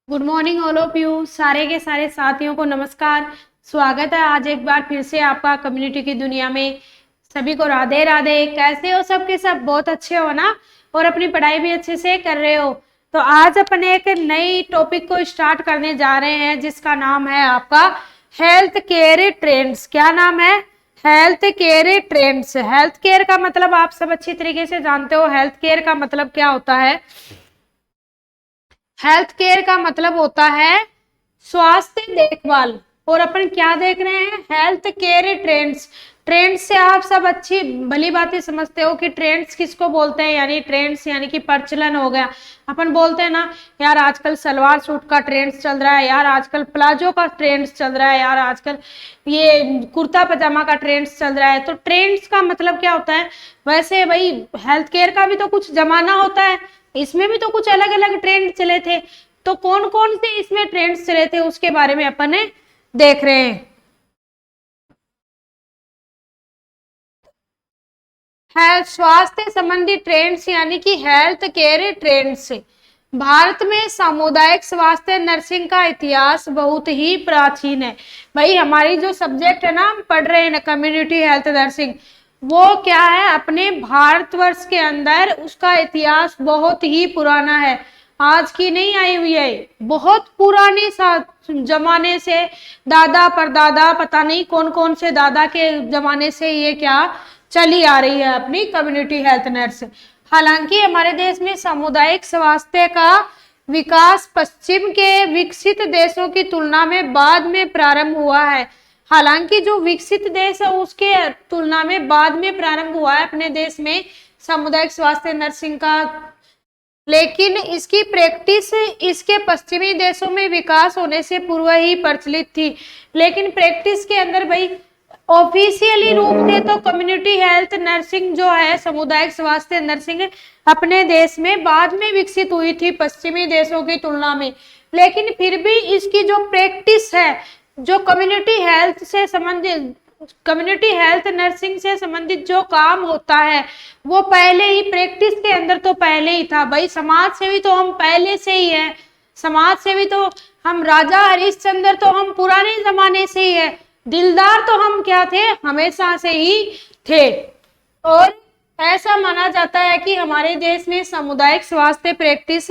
Good morning all of you. सारे के सारे साथियों को नमस्कार। स्वागत है आज एक बार फिर से आपका कम्युनिटी की दुनिया में। सभी को राधे राधे। कैसे हो? सबके सब बहुत अच्छे हो ना, और अपनी पढ़ाई भी अच्छे से कर रहे हो। तो आज अपन एक नई टॉपिक को स्टार्ट करने जा रहे हैं जिसका नाम है आपका हेल्थ केयर ट्रेंड्स। क्या नाम है? Health care trends. Health care का मतलब आप सब अच्छी तरीके से जानते हो। हेल्थ केयर का मतलब क्या होता है? हेल्थ केयर का मतलब होता है स्वास्थ्य देखभाल। और अपन क्या देख रहे हैं? Health care trends. ट्रेंड्स से आप सब अच्छी भली बातें समझते हो कि ट्रेंड्स किसको बोलते हैं। यानी ट्रेंड्स यानी कि प्रचलन हो गया। अपन बोलते हैं ना, यार आजकल सलवार सूट का ट्रेंड्स चल रहा है, यार आजकल प्लाजो का ट्रेंड्स चल रहा है, यार आजकल ये कुर्ता पजामा का ट्रेंड्स चल रहा है। तो ट्रेंड्स का मतलब क्या होता है? वैसे भाई हेल्थ केयर का भी तो कुछ जमाना होता है, इसमें भी तो कुछ अलग अलग ट्रेंड चले थे। तो कौन कौन से इसमें ट्रेंड्स चले थे उसके बारे में अपन देख रहे हैं। स्वास्थ्य संबंधी ट्रेंड्स यानी कि हेल्थ केयर ट्रेंड्स। भारत में सामुदायिक स्वास्थ्य नर्सिंग का इतिहास बहुत ही प्राचीन है। भाई हमारी जो सब्जेक्ट है ना, हम पढ़ रहे हैं ना, कम्युनिटी हेल्थ नर्सिंग, वो क्या है, अपने भारतवर्ष के अंदर उसका इतिहास बहुत ही पुराना है। आज की नहीं आई हुई है, बहुत पुराने जमाने से, दादा परदादा पता नहीं कौन कौन से दादा के जमाने से ये क्या चली आ रही है अपनी कम्युनिटी हेल्थ नर्स। हालांकि हमारे देश में सामुदायिक स्वास्थ्य का विकास पश्चिम के विकसित देशों की तुलना में बाद में प्रारंभ हुआ है। हालांकि जो विकसित देश है उसके तुलना में बाद में प्रारंभ हुआ है अपने देश में सामुदायिक स्वास्थ्य नर्सिंग का। लेकिन इसकी प्रैक्टिस इसके पश्चिमी देशों में विकास होने से पूर्व ही प्रचलित थी। लेकिन प्रैक्टिस के अंदर भाई ऑफिशियली रूप से तो कम्युनिटी हेल्थ नर्सिंग जो है, सामुदायिक स्वास्थ्य नर्सिंग, अपने देश में बाद में विकसित हुई थी पश्चिमी देशों की तुलना में। लेकिन फिर भी इसकी जो प्रैक्टिस है, जो कम्युनिटी हेल्थ से संबंधित, कम्युनिटी हेल्थ नर्सिंग से संबंधित जो काम होता है वो पहले ही प्रैक्टिस के अंदर तो पहले ही था। भाई समाज सेवी तो हम पहले से ही है, समाज सेवी तो हम राजा हरिश्चंद्र तो हम पुराने जमाने से ही है, दिलदार तो हम क्या थे, हमेशा से ही थे। और ऐसा माना जाता है कि हमारे देश में सामुदायिक स्वास्थ्य प्रैक्टिस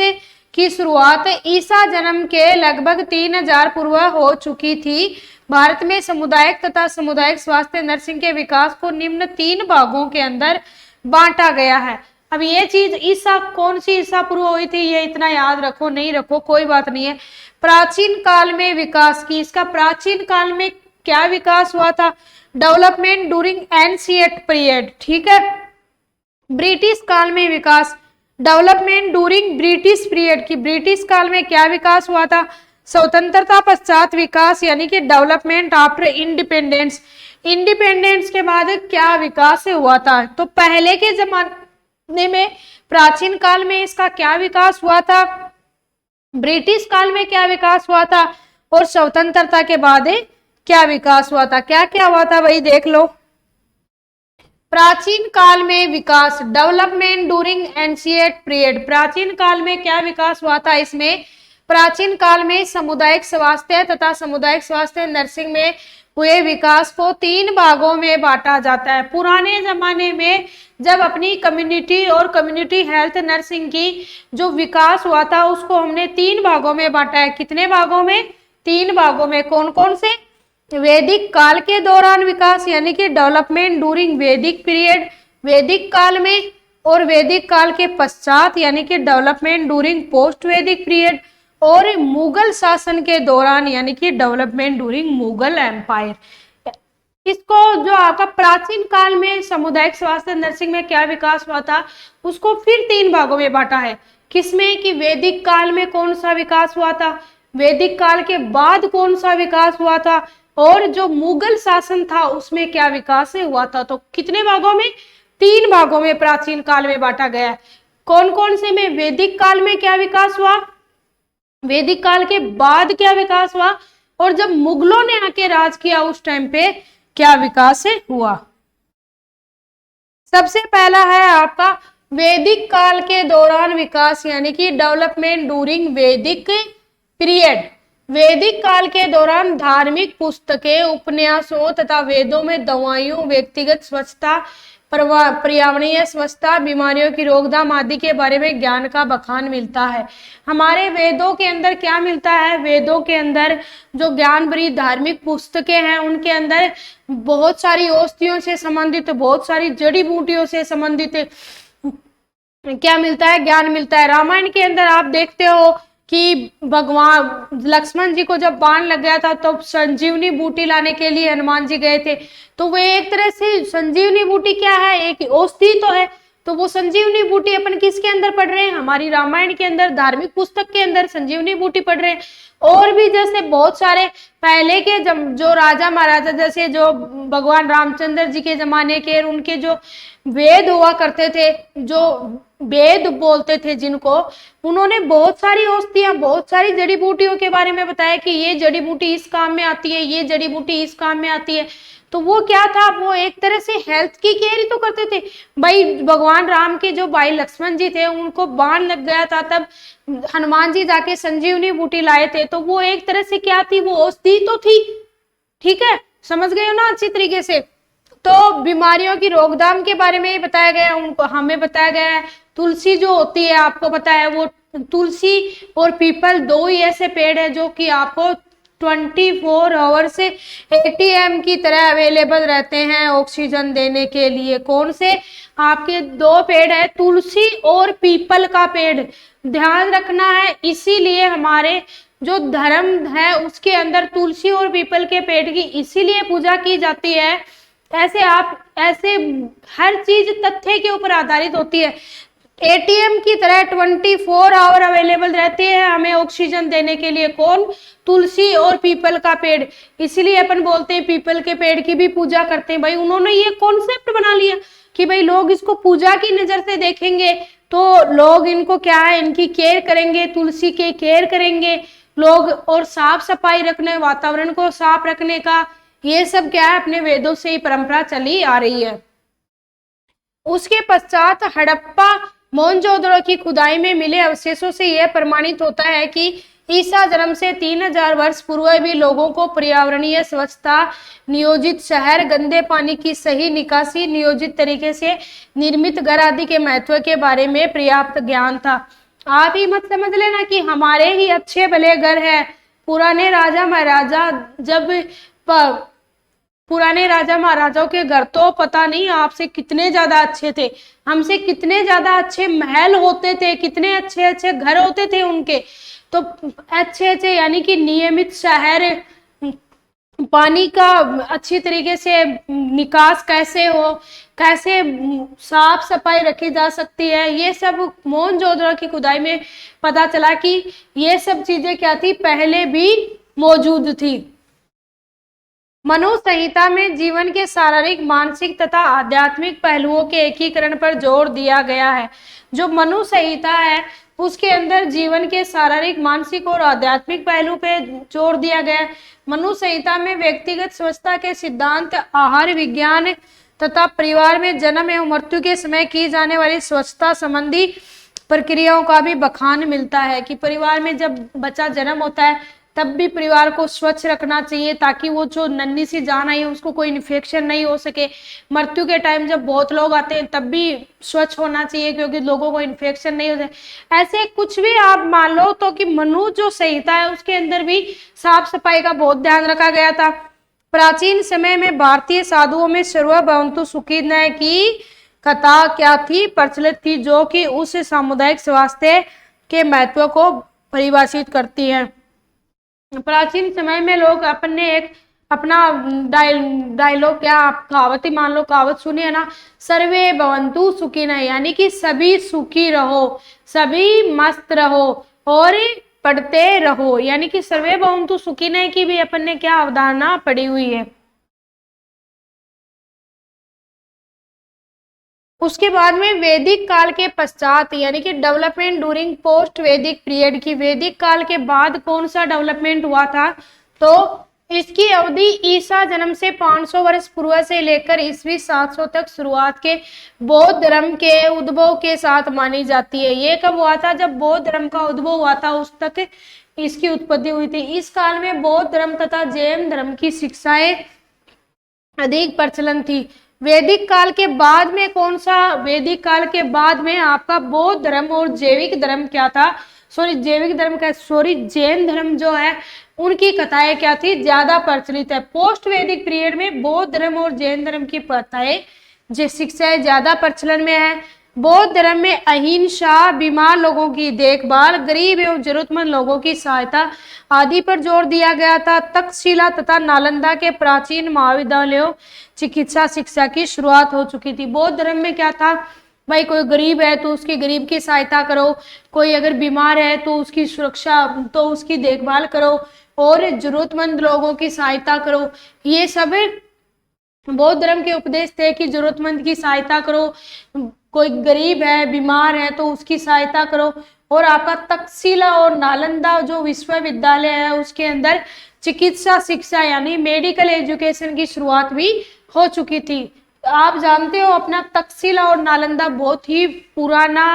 की शुरुआत ईसा जन्म के लगभग 3000 पूर्व हो चुकी थी। भारत में सामुदायिक तथा सामुदायिक स्वास्थ्य नर्सिंग के विकास को निम्न 3 भागों के अंदर बांटा गया है। अब ये चीज ईसा, कौन सी ईसा पूर्व हुई थी ये इतना याद रखो, नहीं रखो कोई बात नहीं है। प्राचीन काल में विकास की, इसका प्राचीन काल में क्या विकास हुआ था? डेवलपमेंट ड्यूरिंग एंशिएंट पीरियड, ठीक है। ब्रिटिश काल में विकास, डेवलपमेंट ड्यूरिंग ब्रिटिश पीरियड की, ब्रिटिश काल में क्या विकास हुआ था? स्वतंत्रता पश्चात विकास यानी कि डेवलपमेंट आफ्टर इंडिपेंडेंस। इंडिपेंडेंस के बाद क्या विकास हुआ था? तो पहले के जमाने में, प्राचीन काल में इसका क्या विकास हुआ था, ब्रिटिश काल में क्या विकास हुआ था, और स्वतंत्रता के बाद क्या विकास हुआ था? क्या क्या हुआ था भाई देख लो। प्राचीन काल में विकास, डेवलपमेंट ड्यूरिंग एंशिएंट पीरियड। प्राचीन काल में क्या विकास हुआ था? इसमें प्राचीन काल में सामुदायिक स्वास्थ्य तथा सामुदायिक स्वास्थ्य नर्सिंग में हुए विकास को 3 भागों में बांटा जाता है। पुराने जमाने में जब अपनी कम्युनिटी और कम्युनिटी हेल्थ नर्सिंग की जो विकास हुआ था उसको हमने 3 भागों में बांटा है। कितने भागों में? 3 भागों में। कौन कौन से? वैदिक काल के दौरान विकास यानी कि डेवलपमेंट ड्यूरिंग वैदिक पीरियड, वैदिक काल में, और वैदिक काल के पश्चात यानी कि डेवलपमेंट ड्यूरिंग पोस्ट वैदिक पीरियड, और मुगल शासन के दौरान यानी कि डेवलपमेंट ड्यूरिंग मुगल एम्पायर। इसको जो आपका प्राचीन काल में सामुदायिक स्वास्थ्य नर्सिंग में क्या विकास हुआ था उसको फिर 3 भागों में बांटा है। किसमें? कि वैदिक काल में कौन सा विकास हुआ था, वैदिक काल के बाद कौन सा विकास हुआ था, और जो मुगल शासन था उसमें क्या विकास हुआ था। तो कितने भागों में? 3 भागों में प्राचीन काल में बांटा गया है। कौन कौन से में? वैदिक काल में क्या विकास हुआ, वैदिक काल के बाद क्या विकास हुआ, और जब मुगलों ने आके राज किया उस टाइम पे क्या विकास हुआ। सबसे पहला है आपका वैदिक काल के दौरान विकास यानी कि डेवलपमेंट ड्यूरिंग वैदिक पीरियड। वैदिक काल के दौरान धार्मिक पुस्तकें, उपन्यासों तथा वेदों में दवाइयों, व्यक्तिगत स्वच्छता, पर्यावरणीय स्वच्छता, बीमारियों की रोकथाम आदि के बारे में ज्ञान का बखान मिलता है। हमारे वेदों के अंदर क्या मिलता है? वेदों के अंदर जो ज्ञान भरी धार्मिक पुस्तकें हैं उनके अंदर बहुत सारी औषधियों से संबंधित, बहुत सारी जड़ी बूटियों से संबंधित क्या मिलता है? ज्ञान मिलता है। रामायण के अंदर आप देखते हो कि भगवान लक्ष्मण जी को जब बाण लग गया था तो संजीवनी बूटी लाने के लिए हनुमान जी गए थे। तो वो एक तरह से संजीवनी बूटी क्या है? एक औषधि तो है। तो वो संजीवनी बूटी अपन किसके अंदर पढ़ रहे हैं? हमारी रामायण के अंदर, धार्मिक पुस्तक के अंदर संजीवनी बूटी पढ़ रहे हैं। और भी जैसे बहुत सारे पहले के जो राजा महाराजा, जैसे जो भगवान रामचंद्र जी के जमाने के, उनके जो वेद हुआ करते थे, जो वेद बोलते थे जिनको, उन्होंने बहुत सारी औषधियां, बहुत सारी जड़ी बूटियों के बारे में बताया कि ये जड़ी बूटी इस काम में आती है, ये जड़ी बूटी इस काम में आती है। तो वो क्या था? वो एक तरह से हेल्थ की केयर ही तो करते थे। भाई भगवान राम के जो भाई लक्ष्मण जी थे उनको बाण लग गया था, तब हनुमान जी जाके संजीवनी बूटी लाए थे। तो वो एक तरह से क्या थी? वो औषधि तो थी। ठीक है, समझ गए हो ना अच्छी तरीके से? तो बीमारियों की रोकथाम के बारे में बताया गया, उनको हमें बताया गया है। तुलसी जो होती है, आपको पता है, वो तुलसी और पीपल दो ही ऐसे पेड़ है जो कि आपको 24 आवर से एटीएम की तरह अवेलेबल रहते हैं ऑक्सीजन देने के लिए। कौन से? आपके दो पेड़ है, तुलसी और पीपल का पेड़। ध्यान रखना है, इसीलिए हमारे जो धर्म है उसके अंदर तुलसी और पीपल के पेड़ की इसीलिए पूजा की जाती है। ऐसे हर चीज तथ्य के ऊपर आधारित होती है। एटीएम की तरह 24 आवर अवेलेबल रहते हैं हमें ऑक्सीजन देने के लिए। कौन? तुलसी और पीपल का पेड़। इसलिए अपन बोलते हैं पीपल के पेड़ की भी पूजा करते हैं। भाई उन्होंने ये कॉन्सेप्ट बना लिया कि भाई लोग इसको पूजा की नजर से देखेंगे तो लोग इनको क्या है, इनकी केयर करेंगे, तुलसी की केयर करेंगे लोग। और साफ सफाई रखने, वातावरण को साफ रखने का, ये सब क्या है, अपने वेदों से ही परंपरा चली आ रही है। उसके पश्चात हड़प्पा मोहनजोदड़ो की खुदाई में मिले अवशेषों से यह प्रमाणित होता है कि ईसा जन्म से 3000 वर्ष पूर्व भी लोगों को पर्यावरणीय स्वच्छता, नियोजित शहर, गंदे पानी की सही निकासी, नियोजित तरीके से निर्मित घर आदि के महत्व के बारे में पर्याप्त ज्ञान था। आप ही मत समझ लेना कि हमारे ही अच्छे भले घर है। पुराने राजा महाराजाओं के घर तो पता नहीं आपसे कितने ज्यादा अच्छे थे, हमसे कितने ज्यादा अच्छे महल होते थे, कितने अच्छे अच्छे घर होते थे उनके। तो अच्छे अच्छे यानी कि नियमित शहर, पानी का अच्छी तरीके से निकास कैसे हो, कैसे साफ सफाई रखी जा सकती है, ये सब मोहनजोदड़ो की खुदाई में पता चला कि ये सब चीजें क्या थी, पहले भी मौजूद थी। मनु संहिता में जीवन के शारीरिक, मानसिक तथा आध्यात्मिक पहलुओं के एकीकरण पर जोर दिया गया है। जो मनु संहिता है उसके अंदर जीवन के शारीरिक, मानसिक और आध्यात्मिक पहलू पे जोर दिया गया है। मनु संहिता में व्यक्तिगत स्वच्छता के सिद्धांत, आहार विज्ञान तथा परिवार में जन्म एवं मृत्यु के समय की जाने वाली स्वच्छता संबंधी प्रक्रियाओं का भी बखान मिलता है कि परिवार में जब बच्चा जन्म होता है तब भी परिवार को स्वच्छ रखना चाहिए ताकि वो जो नन्ही सी जान आई है उसको कोई इन्फेक्शन नहीं हो सके। मृत्यु के टाइम जब बहुत लोग आते हैं तब भी स्वच्छ होना चाहिए क्योंकि लोगों को इन्फेक्शन नहीं हो जाए। ऐसे कुछ भी आप मान लो तो कि मनु जो संहिता है उसके अंदर भी साफ सफाई का बहुत ध्यान रखा गया था। प्राचीन समय में भारतीय साधुओं में सर्वभवन्तु सुखिनः की कथा क्या थी, प्रचलित थी, जो कि उस सामुदायिक स्वास्थ्य के महत्व को परिभाषित करती है। प्राचीन समय में लोग अपना डायलॉग क्या, आप कहावत ही मान लो, कहावत सुनी है ना, सर्वे भवन्तु सुखिनः, यानी कि सभी सुखी रहो, सभी मस्त रहो और पढ़ते रहो, यानी कि सर्वे भवन्तु सुखिनः की भी अपन ने क्या अवधारणा पड़ी हुई है। उसके बाद में वैदिक काल के पश्चात यानी कि डेवलपमेंट ड्यूरिंग पोस्ट वैदिक पीरियड की, वैदिक काल के बाद कौन सा डेवलपमेंट हुआ था, तो इसकी अवधि ईसा जन्म से 500 वर्ष पूर्व से लेकर ईस्वी 700 तक शुरुआत के बौद्ध धर्म के उद्भव के साथ मानी जाती है। ये कब हुआ था? जब बौद्ध धर्म का उद्भव हुआ था उस तक इसकी उत्पत्ति हुई थी। इस काल में बौद्ध धर्म तथा जैन धर्म की शिक्षाएं अधिक प्रचलन थी। वैदिक काल के बाद में कौन सा? वैदिक काल के बाद में आपका बौद्ध धर्म और जैविक धर्म क्या था? जैन धर्म जो है उनकी कथाएं क्या थी? ज्यादा प्रचलित है। पोस्ट वैदिक पीरियड में बौद्ध धर्म और जैन धर्म की कथाएं जो शिक्षाएं ज्यादा प्रचलन में है। बौद्ध धर्म में अहिंसा, बीमार लोगों की देखभाल, गरीब एवं जरूरतमंद लोगों की सहायता आदि पर जोर दिया गया था। तक्षशिला तथा नालंदा के प्राचीन महाविद्यालयों चिकित्सा शिक्षा की शुरुआत हो चुकी थी। बौद्ध धर्म में क्या था भाई? कोई गरीब है तो उसकी गरीब की सहायता करो, कोई अगर बीमार है तो उसकी सुरक्षा तो उसकी देखभाल करो, और जरूरतमंद लोगों की सहायता करो। ये सब बौद्ध धर्म के उपदेश थे कि जरूरतमंद की सहायता करो, कोई गरीब है, बीमार है तो उसकी सहायता करो। और आपका तक्षशिला और नालंदा जो विश्वविद्यालय है उसके अंदर चिकित्सा शिक्षा यानी मेडिकल एजुकेशन की शुरुआत भी हो चुकी थी। आप जानते हो अपना तक्षशिला और नालंदा बहुत ही पुराना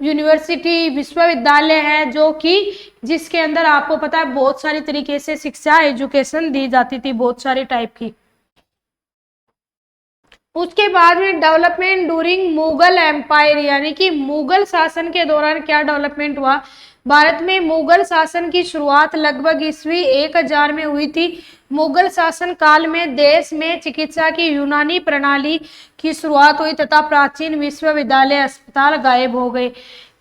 यूनिवर्सिटी विश्वविद्यालय है, जो कि जिसके अंदर आपको पता है बहुत सारी तरीके से शिक्षा एजुकेशन दी जाती थी, बहुत सारी टाइप की। उसके बाद में डेवलपमेंट ड्यूरिंग मुगल एम्पायर, यानी कि मुगल शासन के दौरान क्या डेवलपमेंट हुआ? भारत में मुगल शासन की शुरुआत लगभग ईस्वी 1000 में हुई थी। मुगल शासन काल में देश में चिकित्सा की यूनानी प्रणाली की शुरुआत हुई तथा प्राचीन विश्वविद्यालय अस्पताल गायब हो गए।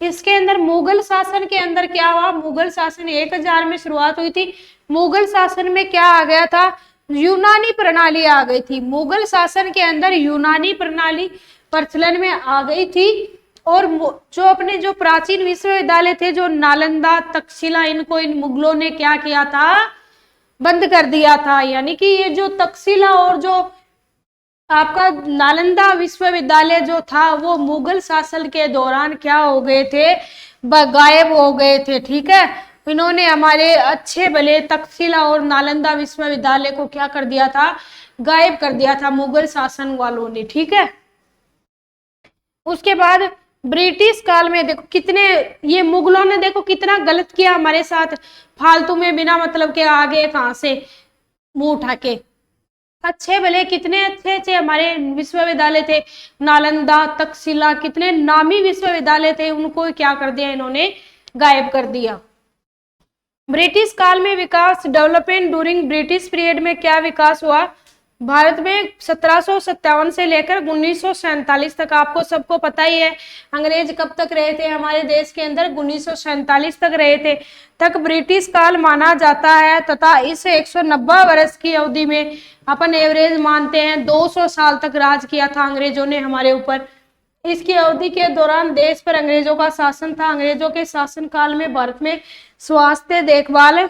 इसके अंदर मुगल शासन के अंदर क्या हुआ? मुगल शासन 1000 में शुरुआत हुई थी। मुगल शासन में क्या आ गया था? यूनानी प्रणाली आ गई थी। मुगल शासन के अंदर यूनानी प्रणाली प्रचलन में आ गई थी। और जो अपने जो प्राचीन विश्वविद्यालय थे, जो नालंदा, तक्षशिला, इनको इन मुगलों ने क्या किया था? बंद कर दिया था। यानी कि ये जो तक्षशिला और जो आपका नालंदा विश्वविद्यालय जो था वो मुगल शासन के दौरान क्या हो गए थे? गायब हो गए थे। ठीक है, इन्होंने हमारे अच्छे भले तक्षशिला और नालंदा विश्वविद्यालय को क्या कर दिया था? गायब कर दिया था मुगल शासन वालों ने। ठीक है, उसके बाद ब्रिटिश काल में देखो कितने ये मुगलों ने देखो कितना गलत किया हमारे साथ, फालतू में बिना मतलब के आगे कहां से मुंह उठा के। अच्छे भले कितने अच्छे अच्छे हमारे विश्वविद्यालय थे, नालंदा, तक्षशिला, कितने नामी विश्वविद्यालय थे, उनको क्या कर दिया इन्होंने? गायब कर दिया। ब्रिटिश काल में विकास, डेवलपमेंट ड्यूरिंग ब्रिटिश पीरियड में क्या विकास हुआ? भारत में 1757 से लेकर 1947 तक, आपको सबको पता ही है अंग्रेज कब तक रहे थे हमारे देश के अंदर? 1947 तक रहे थे, तक ब्रिटिश काल माना जाता है तथा इस 190 वर्ष की अवधि में अपन एवरेज मानते हैं 200 साल तक राज किया था अंग्रेजों ने हमारे ऊपर। इसकी अवधि के दौरान देश पर अंग्रेजों का शासन था। अंग्रेजों के शासन काल में भारत में स्वास्थ्य देखभाल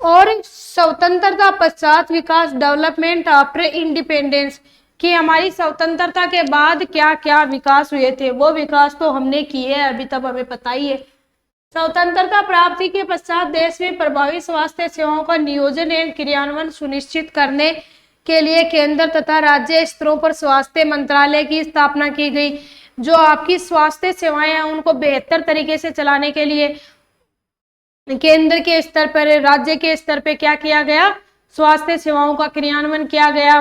और स्वतंत्रता पश्चात विकास, डेवलपमेंट आफ्टर इंडिपेंडेंस, कि हमारी स्वतंत्रता के बाद क्या क्या विकास हुए थे, वो विकास तो हमने किए हैं अभी तक हमें पता ही है। स्वतंत्रता प्राप्ति के पश्चात देश में प्रभावी स्वास्थ्य सेवाओं का नियोजन एवं क्रियान्वयन सुनिश्चित करने के लिए केंद्र तथा राज्य स्तरों पर स्वास्थ्य मंत्रालय की स्थापना की गई। जो आपकी स्वास्थ्य सेवाएं हैं उनको बेहतर तरीके से चलाने के लिए केंद्र के स्तर पर, राज्य के स्तर पे क्या किया गया? स्वास्थ्य सेवाओं का क्रियान्वयन किया गया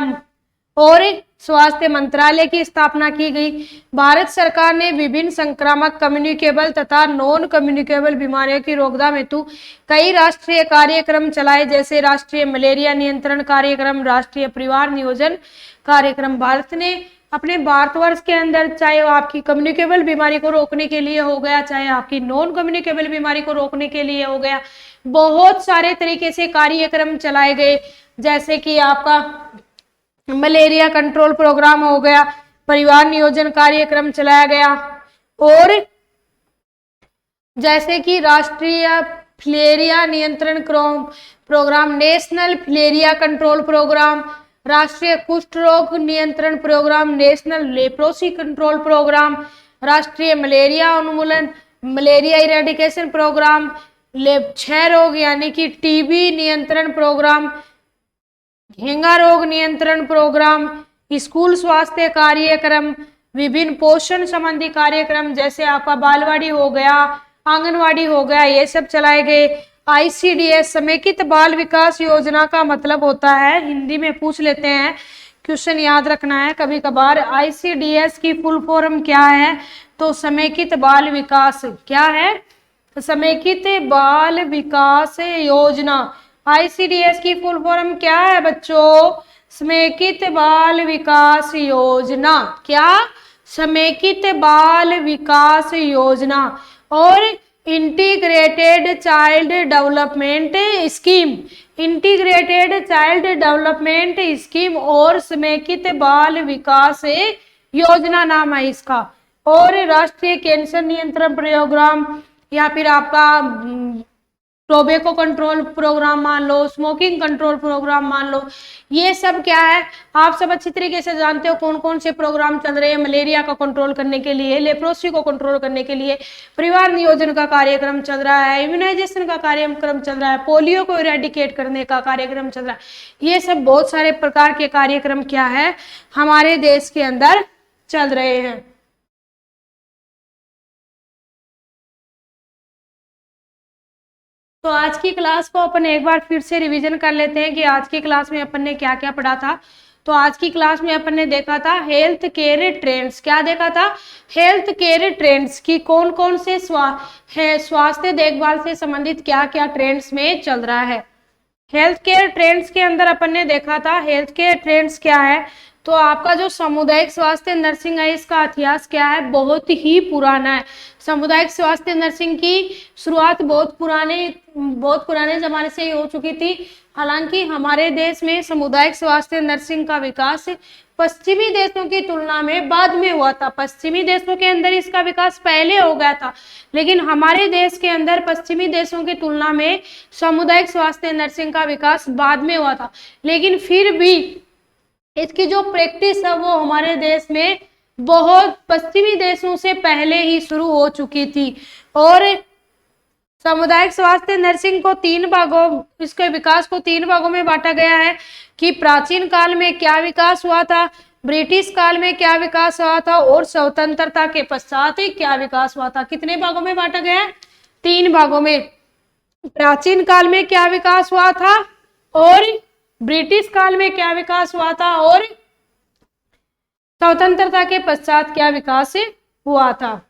और स्वास्थ्य मंत्रालय की स्थापना की गई। भारत सरकार ने विभिन्न संक्रामक, कम्युनिकेबल तथा नॉन कम्युनिकेबल बीमारियों की रोकथाम हेतु कई राष्ट्रीय कार्यक्रम चलाए, जैसे राष्ट्रीय मलेरिया नियंत्रण कार्यक्रम, राष्ट्रीय परिवार नियोजन कार्यक्रम। भारत ने अपने भारतवर्ष के अंदर, चाहे वो आपकी कम्युनिकेबल बीमारी को रोकने के लिए हो गया, चाहे आपकी नॉन कम्युनिकेबल बीमारी को रोकने के लिए हो गया, बहुत सारे तरीके से कार्यक्रम चलाए गए। जैसे कि आपका मलेरिया कंट्रोल प्रोग्राम हो गया, परिवार नियोजन कार्यक्रम चलाया गया, और जैसे कि राष्ट्रीय फिलेरिया नियंत्रण program, national filaria control program, राष्ट्रीय कुष्ठ रोग नियंत्रण program, national leprosy control program, राष्ट्रीय मलेरिया उन्मूलन मलेरिया इरेडिकेशन प्रोग्राम, क्षय रोग यानी कि टीबी नियंत्रण प्रोग्राम, घेंगा रोग नियंत्रण प्रोग्राम, स्कूल स्वास्थ्य कार्यक्रम, विभिन्न पोषण संबंधी कार्यक्रम जैसे आपका बालवाड़ी हो गया, आंगनवाड़ी हो गया, ये सब चलाए गए। आईसीडीएस समेकित बाल विकास योजना का मतलब होता है, हिंदी में पूछ लेते हैं, क्वेश्चन याद रखना है कभी कभार। आईसीडीएस की फुल फॉर्म क्या है? तो समेकित बाल विकास, क्या है? समेकित बाल विकास योजना। आईसीडीएस की फुल फॉर्म क्या है बच्चों? समेकित बाल विकास योजना। क्या? समेकित बाल विकास योजना। और integrated child development scheme, integrated child development scheme और समेकित बाल विकास योजना नाम है इसका। और राष्ट्रीय कैंसर नियंत्रण प्रोग्राम, या फिर आपका टोबैको कंट्रोल प्रोग्राम मान लो, स्मोकिंग कंट्रोल प्रोग्राम मान लो, ये सब क्या है आप सब अच्छी तरीके से जानते हो कौन कौन से प्रोग्राम चल रहे हैं। मलेरिया को कंट्रोल करने के लिए, लेप्रोसी को कंट्रोल करने के लिए परिवार नियोजन का कार्यक्रम चल रहा है, इम्यूनाइजेशन का कार्यक्रम चल रहा है, पोलियो को इरेडिकेट करने का कार्यक्रम चल रहा है। ये सब बहुत सारे प्रकार के कार्यक्रम क्या है हमारे देश के अंदर चल रहे हैं। तो आज की क्लास को अपन एक बार फिर से रिवीजन कर लेते हैं कि आज की क्लास में अपन ने क्या क्या पढ़ा था। तो आज की क्लास में अपन ने देखा था हेल्थ केयर ट्रेंड्स। क्या देखा था? हेल्थ केयर ट्रेंड्स की कौन कौन से स्वास्थ्य देखभाल से संबंधित क्या क्या ट्रेंड्स में चल रहा है। हेल्थ केयर ट्रेंड्स के अंदर अपन ने देखा था हेल्थ केयर ट्रेंड्स क्या है, तो आपका जो सामुदायिक स्वास्थ्य नर्सिंग है इसका इतिहास क्या है, बहुत ही पुराना है। सामुदायिक स्वास्थ्य नर्सिंग की शुरुआत बहुत पुराने जमाने से ही हो चुकी थी। हालांकि हमारे देश में सामुदायिक स्वास्थ्य नर्सिंग का विकास पश्चिमी देशों की तुलना में बाद में हुआ था। पश्चिमी देशों के अंदर इसका विकास पहले हो गया था, लेकिन हमारे देश के अंदर पश्चिमी देशों की तुलना में सामुदायिक स्वास्थ्य नर्सिंग का विकास बाद में हुआ था। लेकिन फिर भी इसकी जो प्रैक्टिस है वो हमारे देश में बहुत पश्चिमी देशों से पहले ही शुरू हो चुकी थी। और सामुदायिक स्वास्थ्य नर्सिंग को इसके विकास को 3 भागों में बांटा गया है कि प्राचीन काल में क्या विकास हुआ था, ब्रिटिश काल में क्या विकास हुआ था और स्वतंत्रता के पश्चात क्या विकास हुआ था। कितने भागों में बांटा गया है? 3 भागों में। प्राचीन काल में क्या विकास हुआ था और ब्रिटिश काल में क्या विकास हुआ था और स्वतंत्रता के पश्चात क्या विकास हुआ था।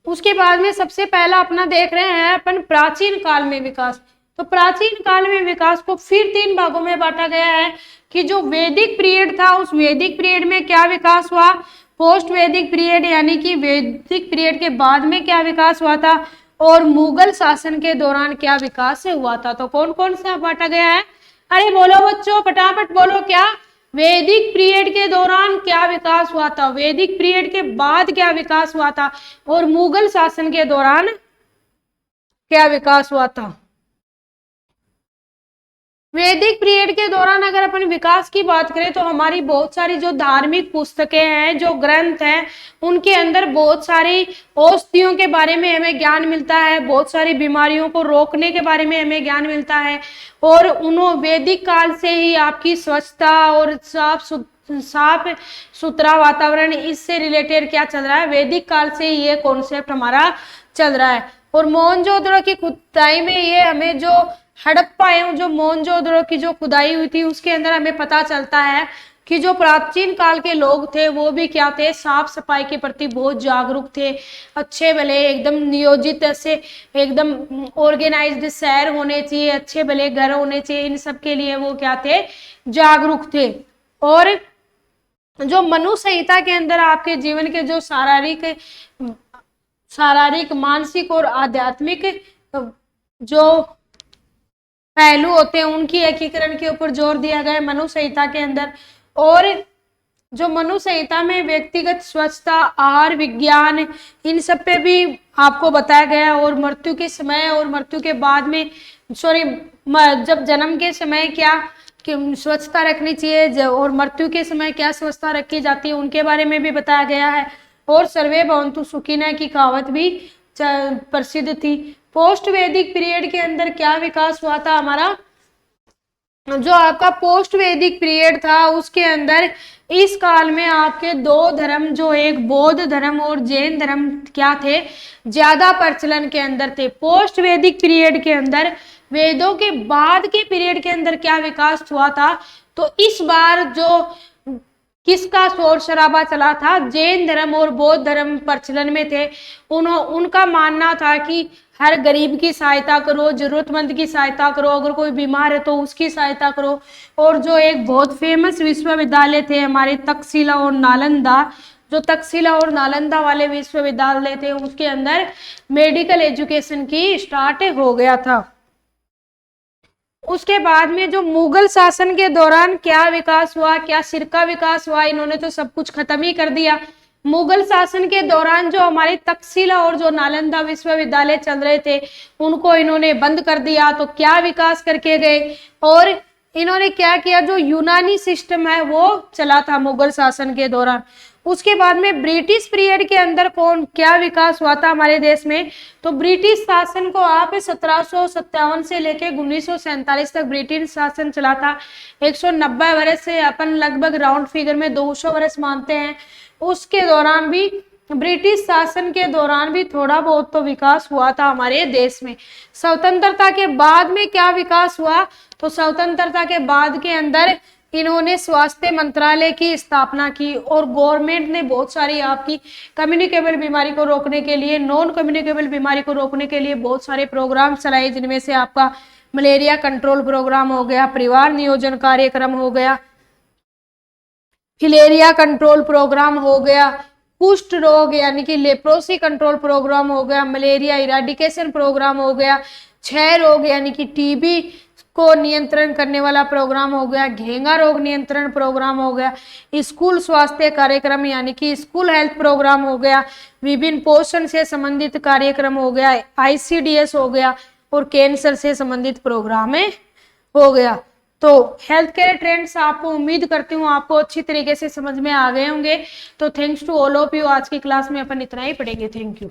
उसके बाद में सबसे पहला अपना देख रहे हैं अपन प्राचीन काल में विकास। तो प्राचीन काल में विकास को फिर 3 भागों में बांटा गया है कि जो वैदिक पीरियड था उस वैदिक पीरियड में क्या विकास हुआ, पोस्ट वैदिक पीरियड यानी कि वैदिक पीरियड के बाद में क्या विकास हुआ था, और मुगल शासन के दौरान क्या विकास हुआ था। तो कौन कौन सा बांटा गया है? अरे बोलो बच्चों, फटाफट बोलो। क्या? वैदिक पीरियड के दौरान क्या विकास हुआ था, वैदिक पीरियड के बाद क्या विकास हुआ था, और मुगल शासन के दौरान क्या विकास हुआ था। वैदिक पीरियड के दौरान अगर अपन विकास की बात करें तो हमारी बहुत सारी जो धार्मिक पुस्तकें हैं, जो ग्रंथ हैं, उनके अंदर बहुत सारी औषधियों के बारे में हमें ज्ञान मिलता है, बहुत सारी बीमारियों को रोकने के बारे में हमें ज्ञान मिलता है। और वैदिक काल से ही आपकी स्वच्छता और साफ सुथरा वातावरण, इससे रिलेटेड क्या चल रहा है, वैदिक काल से ये कॉन्सेप्ट हमारा चल रहा है। और मोहनजोदड़ो की खुदाई में ये हमें जो हड़प्पा एवं जो मोहनजोदड़ो की जो खुदाई हुई थी उसके अंदर हमें पता चलता है कि जो प्राचीन काल के लोग थे वो भी क्या थे, साफ सफाई के प्रति बहुत जागरूक थे। अच्छे भले एकदम नियोजित ऐसे एकदम ऑर्गेनाइज्ड शहर होने चाहिए, अच्छे भले घर होने चाहिए, इन सब के लिए वो क्या थे, जागरूक थे। और जो मनु संहिता के अंदर आपके जीवन के जो शारीरिक मानसिक और आध्यात्मिक जो पहलू होते हैं उनकी एकीकरण के ऊपर जोर दिया गया मनु संहिता के अंदर। और जो मनु संहिता में व्यक्तिगत स्वच्छता, आहार विज्ञान, इन सब पे भी आपको बताया गया। और मृत्यु के समय और मृत्यु के बाद में जब जन्म के समय क्या स्वच्छता रखनी चाहिए और मृत्यु के समय क्या स्वच्छता रखी जाती है उनके बारे में भी बताया गया है। और सर्वे भवन्तु सुखिनः की कहावत भी प्रसिद्ध थी। पोस्ट वैदिक पीरियड के अंदर क्या विकास हुआ था हमारा, जो आपका पोस्ट वैदिक पीरियड था उसके अंदर इस काल में आपके दो धर्म, जो एक बौद्ध धर्म और जैन धर्म क्या थे, ज्यादा प्रचलन के अंदर थे। पोस्ट वैदिक पीरियड के अंदर, वेदों के बाद के पीरियड के अंदर क्या विकास हुआ था, तो इस बार जो किसका शोर शराबा चला था, जैन धर्म और बौद्ध धर्म प्रचलन में थे। उनका मानना था कि हर गरीब की सहायता करो, जरूरतमंद की सहायता करो, अगर कोई बीमार है तो उसकी सहायता करो। और जो एक बहुत फेमस विश्वविद्यालय थे हमारे तक्षशिला और नालंदा, जो तक्षशिला और नालंदा वाले विश्वविद्यालय थे उसके अंदर मेडिकल एजुकेशन की स्टार्ट हो गया था। उसके बाद में जो मुगल शासन के दौरान क्या विकास हुआ, क्या सिर का विकास हुआ, इन्होंने तो सब कुछ खत्म ही कर दिया। मुगल शासन के दौरान जो हमारे तक्षशिला और जो नालंदा विश्वविद्यालय चल रहे थे उनको इन्होंने बंद कर दिया। तो क्या विकास करके गए, और इन्होंने क्या किया, जो यूनानी सिस्टम है वो चला था मुगल शासन के दौरान। उसके बाद में ब्रिटिश पीरियड के अंदर क्या विकास हुआ था हमारे देश में, तो ब्रिटिश शासन को आप 1757 से लेके 1947 तक ब्रिटिश शासन चला था। 190 वर्ष से अपन लगभग राउंड फिगर में 200 वर्ष मानते हैं। उसके दौरान भी, ब्रिटिश शासन के दौरान भी थोड़ा बहुत तो विकास हुआ था हमारे देश में। स्वतंत्रता के बाद में क्या विकास हुआ, तो स्वतंत्रता के बाद के अंदर इन्होंने स्वास्थ्य मंत्रालय की स्थापना की, और गवर्नमेंट ने बहुत सारी आपकी कम्युनिकेबल बीमारी को रोकने के लिए, नॉन कम्युनिकेबल बीमारी को रोकने के लिए बहुत सारे प्रोग्राम चलाए, जिनमें से आपका मलेरिया कंट्रोल प्रोग्राम हो गया, परिवार नियोजन कार्यक्रम हो गया, फिलेरिया कंट्रोल प्रोग्राम हो गया, कुष्ठ रोग यानी कि लेप्रोसी कंट्रोल प्रोग्राम हो गया, मलेरिया इराडिकेशन प्रोग्राम हो गया, क्षय रोग यानी कि टीबी को नियंत्रण करने वाला प्रोग्राम हो गया, घेंगा रोग नियंत्रण प्रोग्राम हो गया, स्कूल स्वास्थ्य कार्यक्रम यानी कि स्कूल हेल्थ प्रोग्राम हो गया, विभिन्न पोषण से संबंधित कार्यक्रम हो गया, ICDS हो गया, और कैंसर से संबंधित प्रोग्राम हो गया। तो हेल्थ केयर ट्रेंड्स आपको, उम्मीद करती हूँ आपको अच्छी तरीके से समझ में आ गए होंगे। तो thanks to all of you. आज की क्लास में अपन इतना ही पढ़ेंगे। Thank you.